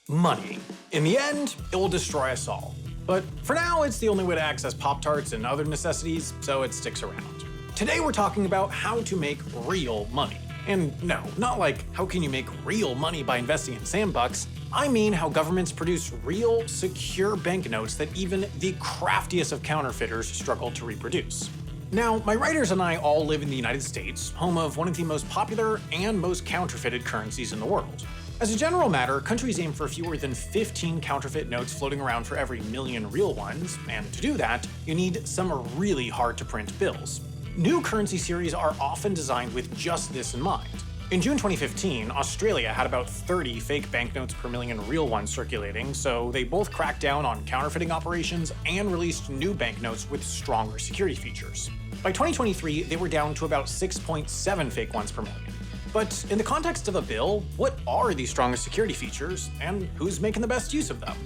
Money. In the end, it will destroy us all. But for now, it's the only way to access Pop-Tarts and other necessities, so it sticks around. Today we're talking about how to make real money. And no, not like how can you make real money by investing in sandbucks. I mean how governments produce real, secure banknotes that even the craftiest of counterfeiters struggle to reproduce. Now, my writers and I all live in the United States, home of one of the most popular and most counterfeited currencies in the world. As a general matter, countries aim for fewer than 15 counterfeit notes floating around for every million real ones, and to do that, you need some really hard-to-print bills. New currency series are often designed with just this in mind. In June 2015, Australia had about 30 fake banknotes per million real ones circulating, so they both cracked down on counterfeiting operations and released new banknotes with stronger security features. By 2023, they were down to about 6.7 fake ones per million. But in the context of a bill, what are these strongest security features, and who's making the best use of them?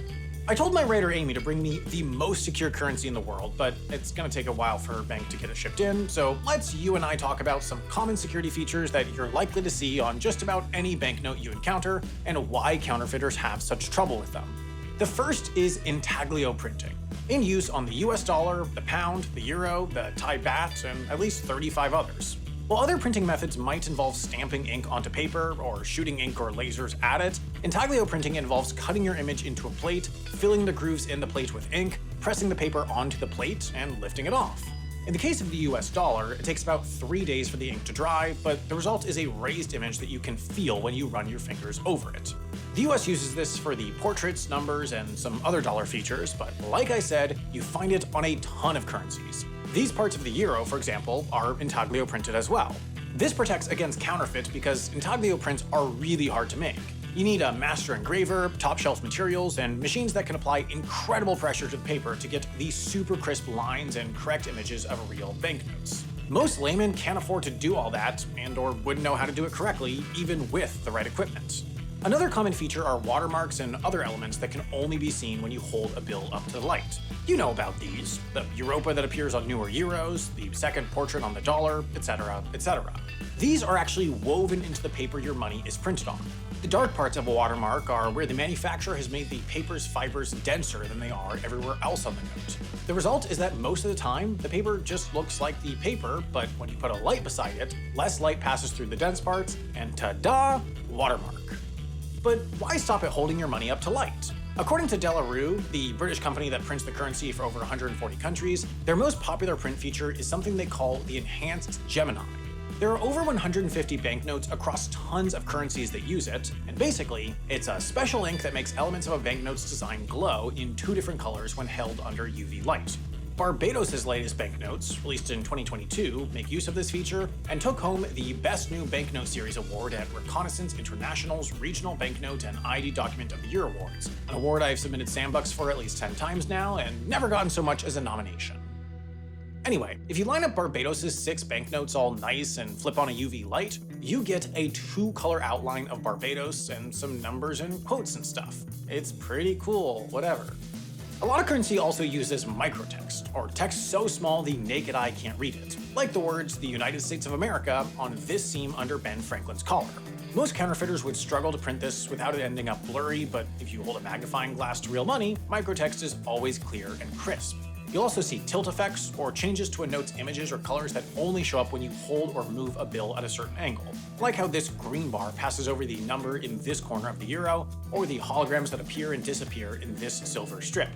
I told my writer Amy to bring me the most secure currency in the world, but it's gonna take a while for her bank to get it shipped in, so let's you and I talk about some common security features that you're likely to see on just about any banknote you encounter, and why counterfeiters have such trouble with them. The first is Intaglio printing, in use on the US dollar, the pound, the euro, the Thai baht, and at least 35 others. While other printing methods might involve stamping ink onto paper or shooting ink or lasers at it, intaglio printing involves cutting your image into a plate, filling the grooves in the plate with ink, pressing the paper onto the plate, and lifting it off. In the case of the US dollar, it takes about 3 days for the ink to dry, but the result is a raised image that you can feel when you run your fingers over it. The US uses this for the portraits, numbers, and some other dollar features, but like I said, you find it on a ton of currencies. These parts of the euro, for example, are intaglio printed as well. This protects against counterfeit because intaglio prints are really hard to make. You need a master engraver, top-shelf materials, and machines that can apply incredible pressure to the paper to get these super crisp lines and correct images of real banknotes. Most laymen can't afford to do all that and/or wouldn't know how to do it correctly, even with the right equipment. Another common feature are watermarks and other elements that can only be seen when you hold a bill up to the light. You know about these, the Europa that appears on newer euros, the second portrait on the dollar, etc., etc. These are actually woven into the paper your money is printed on. The dark parts of a watermark are where the manufacturer has made the paper's fibers denser than they are everywhere else on the note. The result is that most of the time, the paper just looks like the paper, but when you put a light beside it, less light passes through the dense parts, and ta-da, watermark. But why stop at holding your money up to light? According to De La Rue, the British company that prints the currency for over 140 countries, their most popular print feature is something they call the Enhanced Gemini. There are over 150 banknotes across tons of currencies that use it, and basically, it's a special ink that makes elements of a banknote's design glow in 2 different colors when held under UV light. Barbados' latest banknotes, released in 2022, make use of this feature and took home the Best New Banknote Series award at Reconnaissance International's Regional Banknote and ID Document of the Year Awards, an award I've submitted sandbucks for at least 10 times now and never gotten so much as a nomination. Anyway, if you line up Barbados' 6 banknotes all nice and flip on a UV light, you get a 2-color outline of Barbados and some numbers and quotes and stuff. It's pretty cool, whatever. A lot of currency also uses microtext, or text so small the naked eye can't read it, like the words "the United States of America" on this seam under Ben Franklin's collar. Most counterfeiters would struggle to print this without it ending up blurry, but if you hold a magnifying glass to real money, microtext is always clear and crisp. You'll also see tilt effects, or changes to a note's images or colors that only show up when you hold or move a bill at a certain angle, like how this green bar passes over the number in this corner of the euro, or the holograms that appear and disappear in this silver strip.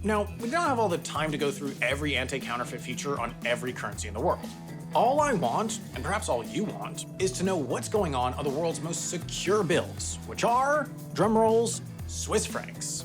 Now, we don't have all the time to go through every anti-counterfeit feature on every currency in the world. All I want, and perhaps all you want, is to know what's going on the world's most secure bills, which are, drumrolls, Swiss francs.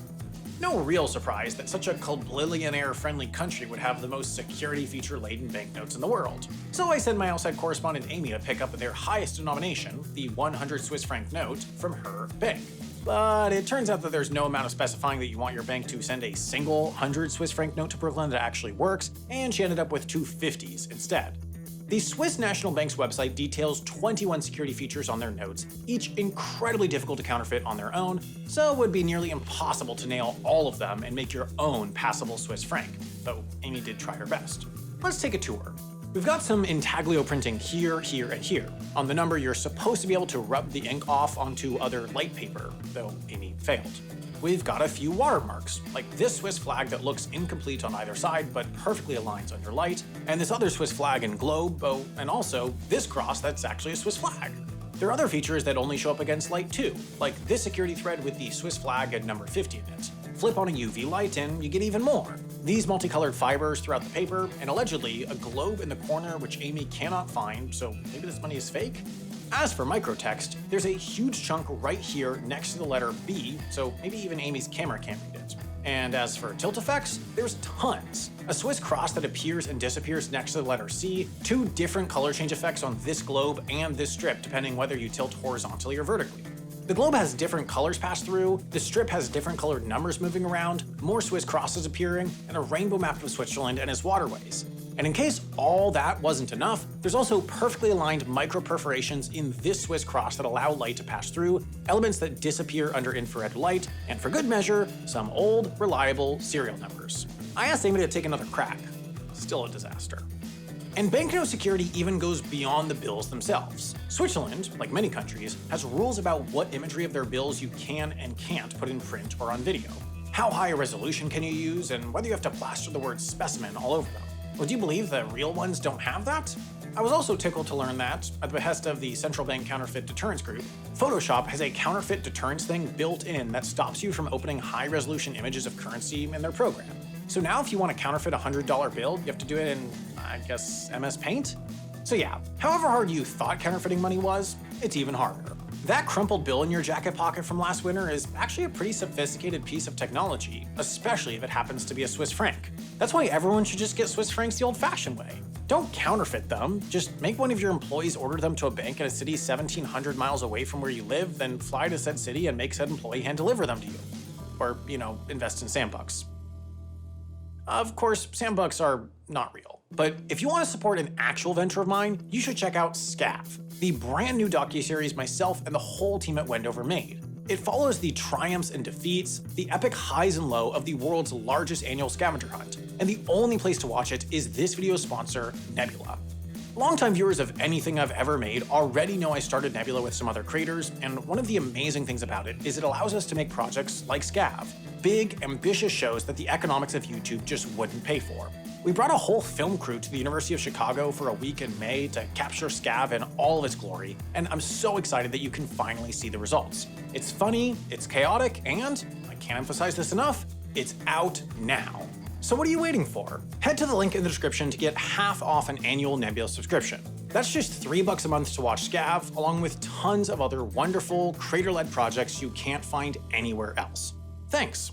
No real surprise that such a billionaire-friendly country would have the most security feature-laden banknotes in the world. So I sent my outside correspondent Amy to pick up their highest denomination, the 100 Swiss franc note, from her bank. But it turns out that there's no amount of specifying that you want your bank to send a single 100 Swiss franc note to Brooklyn that actually works, and she ended up with 2 50s instead. The Swiss National Bank's website details 21 security features on their notes, each incredibly difficult to counterfeit on their own, so it would be nearly impossible to nail all of them and make your own passable Swiss franc, though Amy did try her best. Let's take a tour. We've got some Intaglio printing here, here, and here. On the number, you're supposed to be able to rub the ink off onto other light paper, though Amy failed. We've got a few watermarks, like this Swiss flag that looks incomplete on either side but perfectly aligns under light, and this other Swiss flag and globe, and also this cross that's actually a Swiss flag. There are other features that only show up against light too, like this security thread with the Swiss flag and number 50 in it. Flip on a UV light and you get even more. These multicolored fibers throughout the paper, and allegedly a globe in the corner which Amy cannot find, so maybe this money is fake? As for Microtext, there's a huge chunk right here next to the letter B, so maybe even Amy's camera can't read it. And as for tilt effects, there's tons. A Swiss cross that appears and disappears next to the letter C, 2 different color change effects on this globe and this strip depending whether you tilt horizontally or vertically. The globe has different colors passed through, the strip has different colored numbers moving around, more Swiss crosses appearing, and a rainbow map of Switzerland and its waterways. And in case all that wasn't enough, there's also perfectly aligned micro-perforations in this Swiss cross that allow light to pass through, elements that disappear under infrared light, and for good measure, some old, reliable serial numbers. I asked Amy to take another crack. Still a disaster. And banknote security even goes beyond the bills themselves. Switzerland, like many countries, has rules about what imagery of their bills you can and can't put in print or on video. How high a resolution can you use, and whether you have to plaster the word specimen all over them. Would you believe that real ones don't have that? I was also tickled to learn that, at the behest of the Central Bank Counterfeit Deterrence Group, Photoshop has a counterfeit deterrence thing built in that stops you from opening high-resolution images of currency in their program. So now if you want to counterfeit a $100 bill, you have to do it in, I guess, MS Paint? So yeah, however hard you thought counterfeiting money was, it's even harder. That crumpled bill in your jacket pocket from last winter is actually a pretty sophisticated piece of technology, especially if it happens to be a Swiss franc. That's why everyone should just get Swiss francs the old-fashioned way. Don't counterfeit them, just make one of your employees order them to a bank in a city 1,700 miles away from where you live, then fly to said city and make said employee hand-deliver them to you. Or, invest in sandbucks. Of course, sandbucks are not real. But if you want to support an actual venture of mine, you should check out Scav, the brand new docuseries myself and the whole team at Wendover made. It follows the triumphs and defeats, the epic highs and lows of the world's largest annual scavenger hunt, and the only place to watch it is this video's sponsor, Nebula. Longtime viewers of anything I've ever made already know I started Nebula with some other creators, and one of the amazing things about it is it allows us to make projects like Scav, big, ambitious shows that the economics of YouTube just wouldn't pay for. We brought a whole film crew to the University of Chicago for a week in May to capture Scav in all of its glory, and I'm so excited that you can finally see the results. It's funny, it's chaotic, and, I can't emphasize this enough, it's out now. So what are you waiting for? Head to the link in the description to get half off an annual Nebula subscription. That's just $3 a month to watch Scav, along with tons of other wonderful, creator-led projects you can't find anywhere else. Thanks.